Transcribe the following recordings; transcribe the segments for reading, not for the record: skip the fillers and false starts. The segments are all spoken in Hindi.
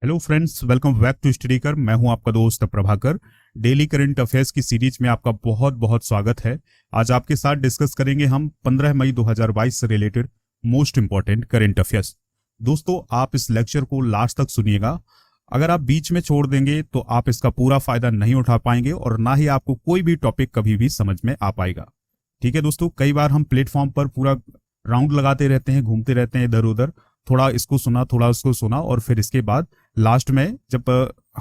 Hello friends, welcome back to study कर। मैं हूं आपका दोस्त प्रभाकर। डेली करंट अफेयर्स की सीरीज में आपका बहुत बहुत स्वागत है। आज आपके साथ डिस्कस करेंगे हम 15 मई 2022 से related most important current affairs. दोस्तों, आप इस लेक्चर को लास्ट तक सुनिएगा। अगर आप बीच में छोड़ देंगे तो आप इसका पूरा फायदा नहीं उठा पाएंगे और ना ही आपको कोई भी टॉपिक कभी भी समझ में आ पाएगा। ठीक है दोस्तों, कई बार हम प्लेटफॉर्म पर पूरा राउंड लगाते रहते हैं, घूमते रहते हैं इधर उधर, थोड़ा इसको सुना थोड़ा उसको सुना, और फिर इसके बाद लास्ट में जब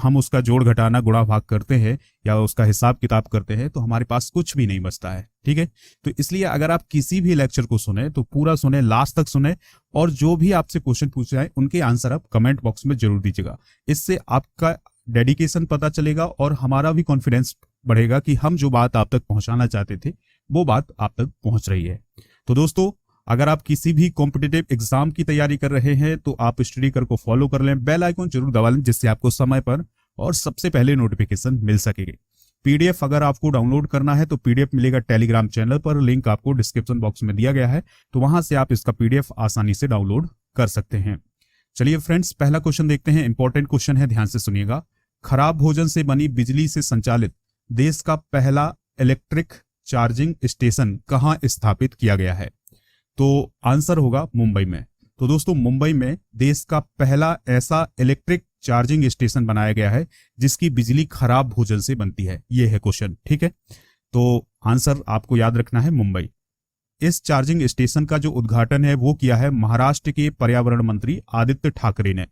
हम उसका जोड़ घटाना गुणा भाग करते हैं या उसका हिसाब किताब करते हैं तो हमारे पास कुछ भी नहीं बचता है। ठीक है, तो इसलिए अगर आप किसी भी लेक्चर को सुने तो पूरा सुने, लास्ट तक सुने, और जो भी आपसे क्वेश्चन पूछे जाए उनके आंसर आप कमेंट बॉक्स में जरूर दीजिएगा। इससे आपका डेडिकेशन पता चलेगा और हमारा भी कॉन्फिडेंस बढ़ेगा कि हम जो बात आप तक पहुंचाना चाहते थे वो बात आप तक पहुंच रही है। तो दोस्तों, अगर आप किसी भी कॉम्पिटिटिव एग्जाम की तैयारी कर रहे हैं तो आप स्टडी कर को फॉलो कर लें, बेल आइकन जरूर दबा लें, जिससे आपको समय पर और सबसे पहले नोटिफिकेशन मिल सकेगी। पीडीएफ अगर आपको डाउनलोड करना है तो पीडीएफ मिलेगा टेलीग्राम चैनल पर, लिंक आपको डिस्क्रिप्शन बॉक्स में दिया गया है, तो वहां से आप इसका पीडीएफ आसानी से डाउनलोड कर सकते हैं। चलिए फ्रेंड्स, पहला क्वेश्चन देखते हैं। इंपॉर्टेंट क्वेश्चन है, ध्यान से सुनिएगा। खराब भोजन से बनी बिजली से संचालित देश का पहला इलेक्ट्रिक चार्जिंग स्टेशन कहां स्थापित किया गया है? तो आंसर होगा मुंबई में। तो दोस्तों, मुंबई में देश का पहला ऐसा इलेक्ट्रिक चार्जिंग स्टेशन बनाया गया है जिसकी बिजली खराब भोजन से बनती है। यह है क्वेश्चन। ठीक है, तो आंसर आपको याद रखना है मुंबई। इस चार्जिंग स्टेशन का जो उद्घाटन है वो किया है महाराष्ट्र के पर्यावरण मंत्री आदित्य ठाकरे ने।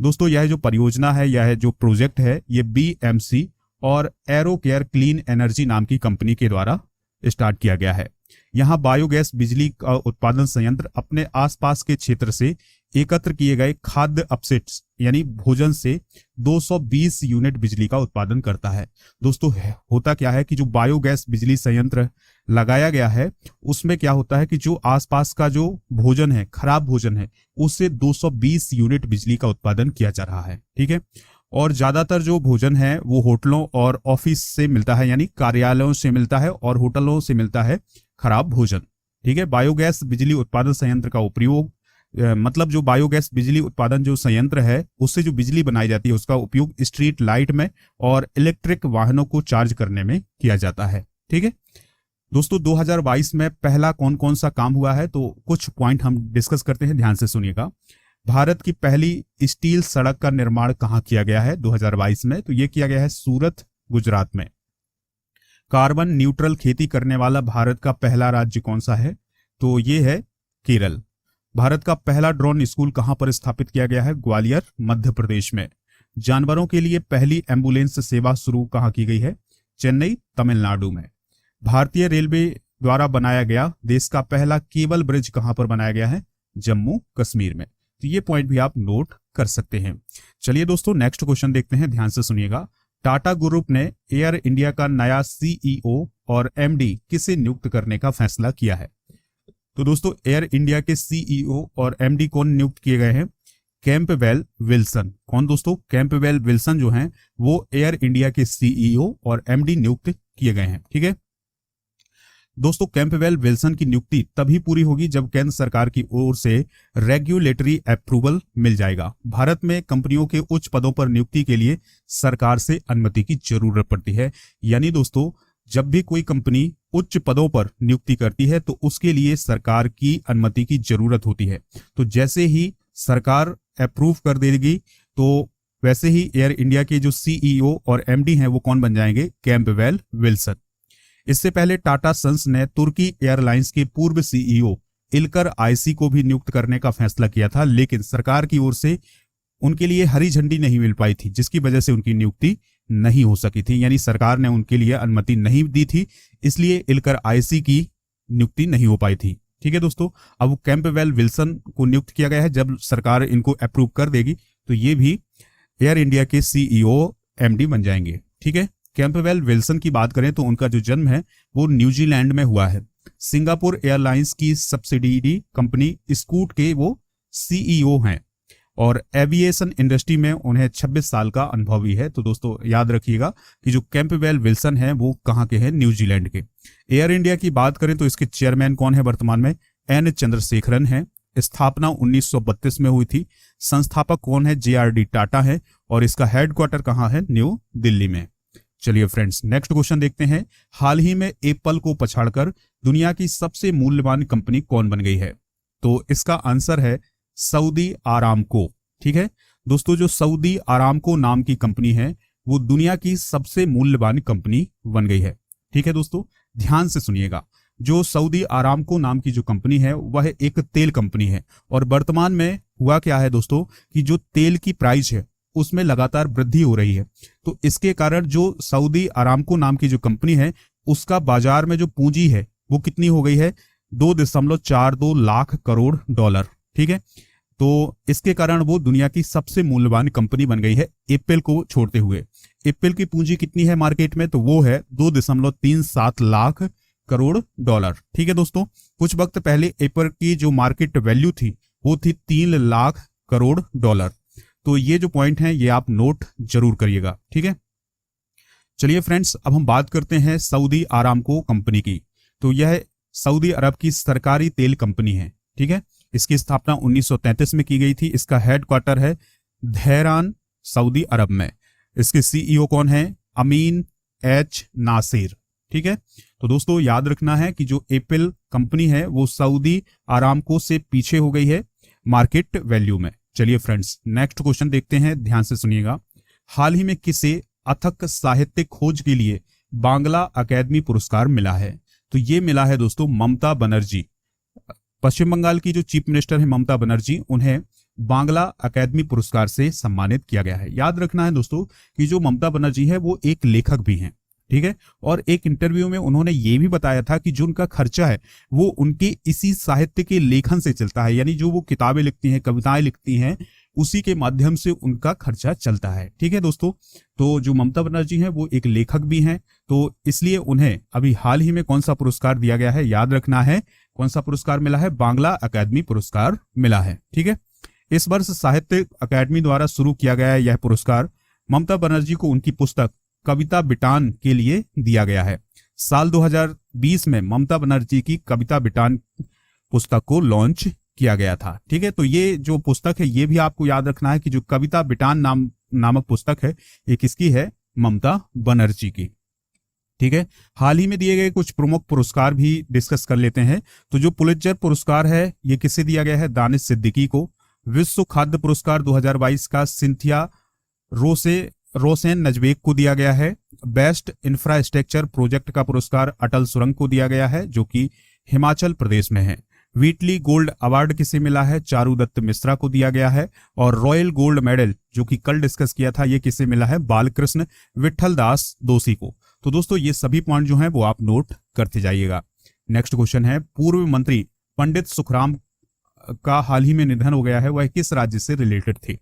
दोस्तों, यह जो परियोजना है, यह जो प्रोजेक्ट है, ये बीएमसी और एरो केयर क्लीन एनर्जी नाम की कंपनी के द्वारा स्टार्ट किया गया है। यहां बायोगैस बिजली का उत्पादन संयंत्र अपने आसपास के क्षेत्र से एकत्र किए गए खाद्य अपशिष्ट यानी भोजन से 220 यूनिट बिजली का उत्पादन करता है। दोस्तों, होता क्या है कि जो बायोगैस बिजली संयंत्र लगाया गया है उसमें क्या होता है कि जो आसपास का जो भोजन है, खराब भोजन है, उससे 220 यूनिट बिजली का उत्पादन किया जा रहा है। ठीक है, और ज्यादातर जो भोजन है वो होटलों और ऑफिस से मिलता है, यानी कार्यालयों से मिलता है और होटलों से मिलता है खराब भोजन। ठीक है, बायोगैस बिजली उत्पादन संयंत्र का उपयोग मतलब जो बायोगैस बिजली उत्पादन जो संयंत्र है उससे जो बिजली बनाई जाती है उसका उपयोग स्ट्रीट लाइट में और इलेक्ट्रिक वाहनों को चार्ज करने में किया जाता है। ठीक है दोस्तों, 2022 में पहला कौन कौन सा काम हुआ है तो कुछ पॉइंट हम डिस्कस करते हैं, ध्यान से सुनिएगा। भारत की पहली स्टील सड़क का निर्माण कहां किया गया है 2022 में? तो यह किया गया है सूरत, गुजरात में। कार्बन न्यूट्रल खेती करने वाला भारत का पहला राज्य कौन सा है? तो यह है केरल। भारत का पहला ड्रोन स्कूल कहां पर स्थापित किया गया है? ग्वालियर, मध्य प्रदेश में। जानवरों के लिए पहली एम्बुलेंस सेवा शुरू कहां की गई है? चेन्नई, तमिलनाडु में। भारतीय रेलवे द्वारा बनाया गया देश का पहला केबल ब्रिज कहां पर बनाया गया है? जम्मू कश्मीर में। तो ये पॉइंट भी आप नोट कर सकते हैं। चलिए दोस्तों, नेक्स्ट क्वेश्चन देखते हैं, ध्यान से सुनिएगा। टाटा ग्रुप ने एयर इंडिया का नया सीईओ और एमडी किसे नियुक्त करने का फैसला किया है? तो दोस्तों, एयर इंडिया के सीईओ और एमडी कौन नियुक्त किए गए हैं? Campbell Wilson. कौन दोस्तों? कैंपबेल विल्सन जो हैं वो एयर इंडिया के सीईओ और एमडी नियुक्त किए गए हैं। ठीक है दोस्तों, कैंपबेल विल्सन की नियुक्ति तभी पूरी होगी जब केंद्र सरकार की ओर से रेगुलेटरी अप्रूवल मिल जाएगा। भारत में कंपनियों के उच्च पदों पर नियुक्ति के लिए सरकार से अनुमति की जरूरत पड़ती है। यानी दोस्तों, जब भी कोई कंपनी उच्च पदों पर नियुक्ति करती है तो उसके लिए सरकार की अनुमति की जरूरत होती है। तो जैसे ही सरकार अप्रूव कर देगी तो वैसे ही एयर इंडिया के जो सीईओ और एमडी हैं वो कौन बन जाएंगे? Campbell Wilson. इससे पहले टाटा सन्स ने तुर्की एयरलाइंस के पूर्व सीईओ इल्कर आईसी को भी नियुक्त करने का फैसला किया था, लेकिन सरकार की ओर से उनके लिए हरी झंडी नहीं मिल पाई थी, जिसकी वजह से उनकी नियुक्ति नहीं हो सकी थी। यानी सरकार ने उनके लिए अनुमति नहीं दी थी, इसलिए इल्कर आईसी की नियुक्ति नहीं हो पाई थी। ठीक है दोस्तों, अब कैंपबेल विल्सन को नियुक्त किया गया है। जब सरकार इनको अप्रूव कर देगी तो ये भी एयर इंडिया के सीईओ एमडी बन जाएंगे। ठीक है, कैंपबेल विल्सन की बात करें तो उनका जो जन्म है वो न्यूजीलैंड में हुआ है। सिंगापुर एयरलाइंस की सब्सिडियरी कंपनी स्कूट के वो सीईओ हैं और एविएशन इंडस्ट्री में उन्हें 26 साल का अनुभव भी है। तो दोस्तों याद रखिएगा कि जो कैंपबेल विल्सन है वो कहाँ के हैं? न्यूजीलैंड के। एयर इंडिया की बात करें तो इसके चेयरमैन कौन है वर्तमान में? एन चंद्रशेखरन है स्थापना 1932 में हुई थी। संस्थापक कौन है? JRD टाटा है और इसका हेडक्वार्टर कहाँ है? न्यू दिल्ली में। चलिए फ्रेंड्स, नेक्स्ट क्वेश्चन देखते हैं। हाल ही में एप्पल को पछाड़कर दुनिया की सबसे मूल्यवान कंपनी कौन बन गई है? तो इसका आंसर है सऊदी आरामको। ठीक है दोस्तों, जो सऊदी आरामको नाम की कंपनी है वो दुनिया की सबसे मूल्यवान कंपनी बन गई है। ठीक है दोस्तों, ध्यान से सुनिएगा। जो सऊदी आरामको नाम की जो कंपनी है वह एक तेल कंपनी है और वर्तमान में हुआ क्या है दोस्तों कि जो तेल की प्राइस है उसमें लगातार वृद्धि हो रही है। तो इसके कारण जो सऊदी आरामको नाम की जो कंपनी है उसका बाजार में जो पूंजी है वो कितनी हो गई है? 2.42 लाख करोड़ डॉलर। ठीक है, तो इसके कारण वो दुनिया की सबसे मूल्यवान कंपनी बन गई है एप्पल को छोड़ते हुए। एप्पल की पूंजी कितनी है मार्केट में? तो वो है 2.37 लाख करोड़ डॉलर। ठीक है दोस्तों, कुछ वक्त पहले एप्पल की जो मार्केट वैल्यू थी वो थी 3 लाख करोड़ डॉलर। तो ये जो पॉइंट है ये आप नोट जरूर करिएगा। ठीक है, चलिए फ्रेंड्स, अब हम बात करते हैं सऊदी आरामको कंपनी की। तो यह सऊदी अरब की सरकारी तेल कंपनी है। ठीक है, इसकी स्थापना 1933 में की गई थी। इसका हेडक्वार्टर है धैरान, सऊदी अरब में। इसके CEO कौन है? अमीन एच नासिर। ठीक है, तो दोस्तों याद रखना है कि जो एप्पल कंपनी है वो सऊदी आरामको से पीछे हो गई है मार्केट वैल्यू में। चलिए फ्रेंड्स, नेक्स्ट क्वेश्चन देखते हैं, ध्यान से सुनिएगा। हाल ही में किसे अथक साहित्य खोज के लिए बांग्ला अकादमी पुरस्कार मिला है? तो ये मिला है दोस्तों ममता बनर्जी। पश्चिम बंगाल की जो चीफ मिनिस्टर है ममता बनर्जी, उन्हें बांग्ला अकादमी पुरस्कार से सम्मानित किया गया है। याद रखना है दोस्तों कि जो ममता बनर्जी है वो एक लेखक भी हैं। ठीक है, और एक इंटरव्यू में उन्होंने ये भी बताया था कि जो उनका खर्चा है वो उनके इसी साहित्य के लेखन से चलता है, यानी जो वो किताबें लिखती हैं, कविताएं लिखती हैं, उसी के माध्यम से उनका खर्चा चलता है। ठीक है दोस्तों, तो जो ममता बनर्जी हैं वो एक लेखक भी हैं, तो इसलिए उन्हें अभी हाल ही में कौन सा पुरस्कार दिया गया है? याद रखना है, कौन सा पुरस्कार मिला है? बांग्ला अकादमी पुरस्कार मिला है। ठीक है, इस वर्ष साहित्य अकादमी द्वारा शुरू किया गया यह पुरस्कार ममता बनर्जी को उनकी पुस्तक कविता बिटान के लिए दिया गया है। साल 2020 में ममता बनर्जी की कविता बिटान पुस्तक को लॉन्च किया गया था। ठीक है, तो ये जो पुस्तक है ये भी आपको याद रखना है कि जो कविता बिटान नामक पुस्तक है ये किसकी है? ममता बनर्जी की। ठीक है, हाल ही में दिए गए कुछ प्रमुख पुरस्कार भी डिस्कस कर लेते हैं। तो जो पुलित्जर पुरस्कार है ये किसे दिया गया है? दानिश सिद्दीकी को। विश्व खाद्य पुरस्कार 2022 का सिंथिया रोसेन नजबेक को दिया गया है। बेस्ट इंफ्रास्ट्रक्चर प्रोजेक्ट का पुरस्कार अटल सुरंग को दिया गया है जो कि हिमाचल प्रदेश में है। व्हीटली गोल्ड अवार्ड किसे मिला है? चारुदत्त मिश्रा को दिया गया है। और रॉयल गोल्ड मेडल जो कि कल डिस्कस किया था ये किसे मिला है? बालकृष्ण विठल दास दोषी को। तो दोस्तों ये सभी पॉइंट जो हैं वो आप नोट करते जाइएगा। नेक्स्ट क्वेश्चन है, पूर्व मंत्री पंडित सुखराम का हाल ही में निधन हो गया है, वह किस राज्य से रिलेटेड थे?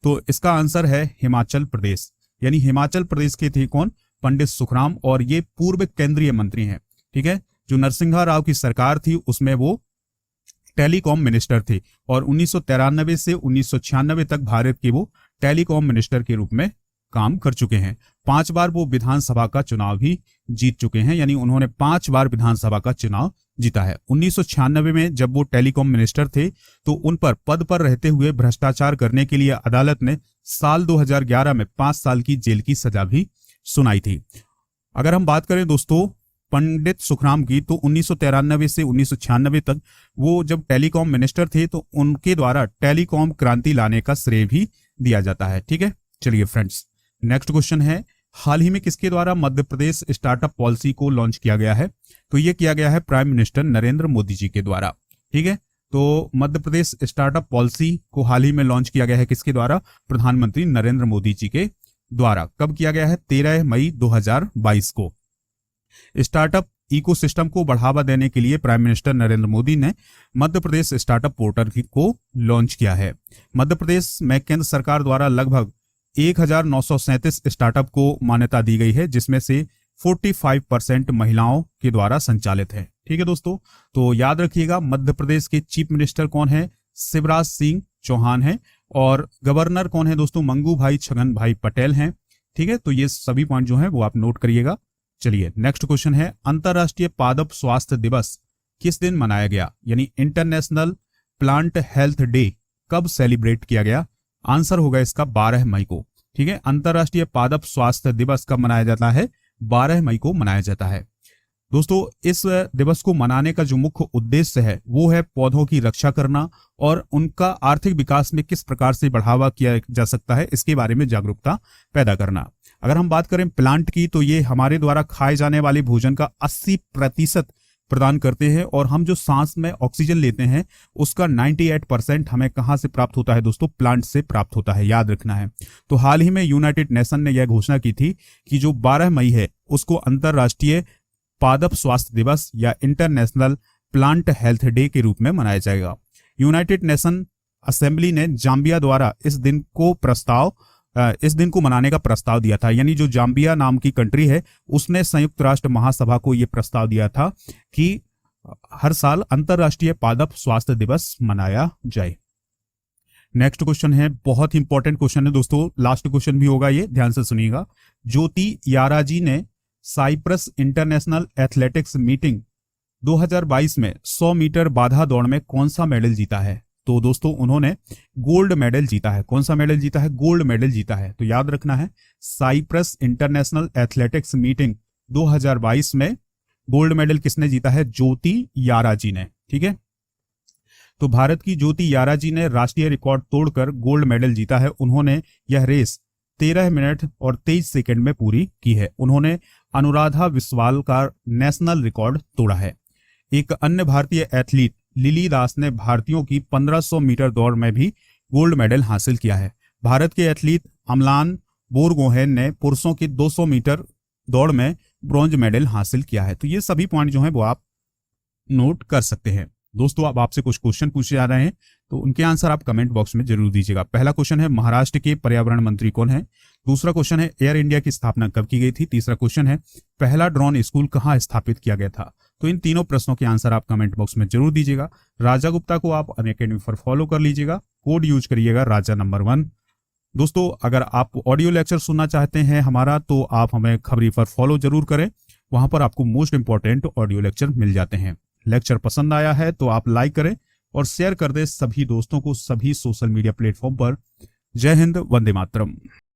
तो इसका आंसर है हिमाचल प्रदेश, यानी हिमाचल प्रदेश के थे कौन? पंडित सुखराम, और ये पूर्व केंद्रीय मंत्री हैं। ठीक है, जो नरसिम्हा राव की सरकार थी उसमें वो टेलीकॉम मिनिस्टर थे और 1993 से 1996 तक भारत के वो टेलीकॉम मिनिस्टर के रूप में काम कर चुके हैं। 5 बार वो विधानसभा का चुनाव भी जीत चुके हैं, यानी उन्होंने 5 बार विधानसभा का चुनाव जीता है। 1996 में जब वो टेलीकॉम मिनिस्टर थे तो उन पर पद पर रहते हुए भ्रष्टाचार करने के लिए अदालत ने साल 2011 में 5 साल की जेल की सजा भी सुनाई थी। अगर हम बात करें दोस्तों पंडित सुखराम की, तो 1993 से 1996 तक वो जब टेलीकॉम मिनिस्टर थे तो उनके द्वारा टेलीकॉम क्रांति लाने का श्रेय भी दिया जाता है। ठीक है, चलिए फ्रेंड्स, नेक्स्ट क्वेश्चन है, हाल ही में किसके द्वारा मध्य प्रदेश स्टार्टअप पॉलिसी को लॉन्च किया गया है? तो ये किया गया है प्राइम मिनिस्टर नरेंद्र मोदी जी के द्वारा। ठीक है, तो मध्य प्रदेश स्टार्टअप पॉलिसी को हाल ही में लॉन्च किया गया है किसके द्वारा? प्रधानमंत्री नरेंद्र मोदी जी के द्वारा। कब किया गया है? 13 मई 2022 को। स्टार्टअप इकोसिस्टम को बढ़ावा देने के लिए प्राइम मिनिस्टर नरेंद्र मोदी ने मध्य प्रदेश स्टार्टअप पोर्टल को लॉन्च किया है। मध्य प्रदेश में केंद्र सरकार द्वारा लगभग 1937 स्टार्टअप को मान्यता दी गई है, जिसमें से 45% महिलाओं के द्वारा संचालित है। ठीक है दोस्तों, तो याद रखिएगा मध्य प्रदेश के चीफ मिनिस्टर कौन है? शिवराज सिंह चौहान है, और गवर्नर कौन है दोस्तों? मंगू भाई छगन भाई पटेल हैं। ठीक है, तो ये सभी पॉइंट जो है वो आप नोट करिएगा। चलिए नेक्स्ट क्वेश्चन है, अंतरराष्ट्रीय पादप स्वास्थ्य दिवस किस दिन मनाया गया? यानी इंटरनेशनल प्लांट हेल्थ डे कब सेलिब्रेट किया गया? आंसर होगा इसका 12 मई को। ठीक है, अंतरराष्ट्रीय पादप स्वास्थ्य दिवस कब मनाया जाता है? 12 मई को मनाया जाता है। दोस्तों, इस दिवस को मनाने का जो मुख्य उद्देश्य है वो है पौधों की रक्षा करना और उनका आर्थिक विकास में किस प्रकार से बढ़ावा किया जा सकता है इसके बारे में जागरूकता पैदा करना। अगर हम बात करें प्लांट की, तो ये हमारे द्वारा खाए जाने वाले भोजन का 80% प्रदान करते हैं और हम जो सांस में ऑक्सीजन लेते हैं उसका 98% हमें कहां से प्राप्त होता है दोस्तों? प्लांट से प्राप्त होता है, याद रखना है। तो हाल ही में यूनाइटेड नेशन ने यह घोषणा की थी कि जो 12 मई है उसको अंतरराष्ट्रीय पादप स्वास्थ्य दिवस या इंटरनेशनल प्लांट हेल्थ डे के रूप में मनाया जाएगा। यूनाइटेड नेशन असेंबली ने जाम्बिया द्वारा इस दिन को मनाने का प्रस्ताव दिया था। यानी जो जाम्बिया नाम की कंट्री है उसने संयुक्त राष्ट्र महासभा को यह प्रस्ताव दिया था कि हर साल अंतरराष्ट्रीय पादप स्वास्थ्य दिवस मनाया जाए। नेक्स्ट क्वेश्चन है, बहुत ही इंपॉर्टेंट क्वेश्चन है दोस्तों, लास्ट क्वेश्चन भी होगा ये, ध्यान से सुनिएगा। ज्योति याराजी ने साइप्रस इंटरनेशनल एथलेटिक्स मीटिंग 2022 में 100 मीटर बाधा दौड़ में कौन सा मेडल जीता है? तो दोस्तों उन्होंने गोल्ड मेडल जीता है। कौन सा मेडल जीता है? गोल्ड मेडल जीता है। तो याद रखना है, साइप्रस इंटरनेशनल एथलेटिक्स मीटिंग 2022 में गोल्ड मेडल किसने जीता है? ज्योति याराजी ने। ठीक है, तो भारत की ज्योति याराजी ने राष्ट्रीय रिकॉर्ड तोड़कर गोल्ड मेडल जीता है। उन्होंने यह रेस 13 मिनट और 23 सेकंड में पूरी की है। उन्होंने अनुराधा विश्वाल का नेशनल रिकॉर्ड तोड़ा है। एक अन्य भारतीय एथलीट लिली दास ने भारतीयों की 1500 मीटर दौड़ में भी गोल्ड मेडल हासिल किया है। भारत के एथलीट अमलान बोरगोहेन ने पुरुषों की 200 मीटर दौड़ में ब्रॉन्ज मेडल हासिल किया है। तो ये सभी पॉइंट जो है वो आप नोट कर सकते हैं। दोस्तों, अब आपसे कुछ क्वेश्चन पूछे जा रहे हैं तो उनके आंसर आप कमेंट बॉक्स में जरूर दीजिएगा। पहला क्वेश्चन है, महाराष्ट्र के पर्यावरण मंत्री कौन है? दूसरा क्वेश्चन है, एयर इंडिया की स्थापना कब की गई थी? तीसरा क्वेश्चन है, पहला ड्रोन स्कूल कहां स्थापित किया गया था? तो इन तीनों प्रश्नों के आंसर आप कमेंट बॉक्स में जरूर दीजिएगा। राजा गुप्ता को आप अनअकैडमी पर फॉलो कर लीजिएगा, कोड यूज करिएगा राजा नंबर 1। दोस्तों, अगर आप ऑडियो लेक्चर सुनना चाहते हैं हमारा तो आप हमें खबरी पर फॉलो जरूर करें, वहां पर आपको मोस्ट इंपॉर्टेंट ऑडियो लेक्चर मिल जाते हैं। लेक्चर पसंद आया है तो आप लाइक करें और शेयर कर दें सभी दोस्तों को सभी सोशल मीडिया प्लेटफॉर्म पर। जय हिंद, वंदे मातरम।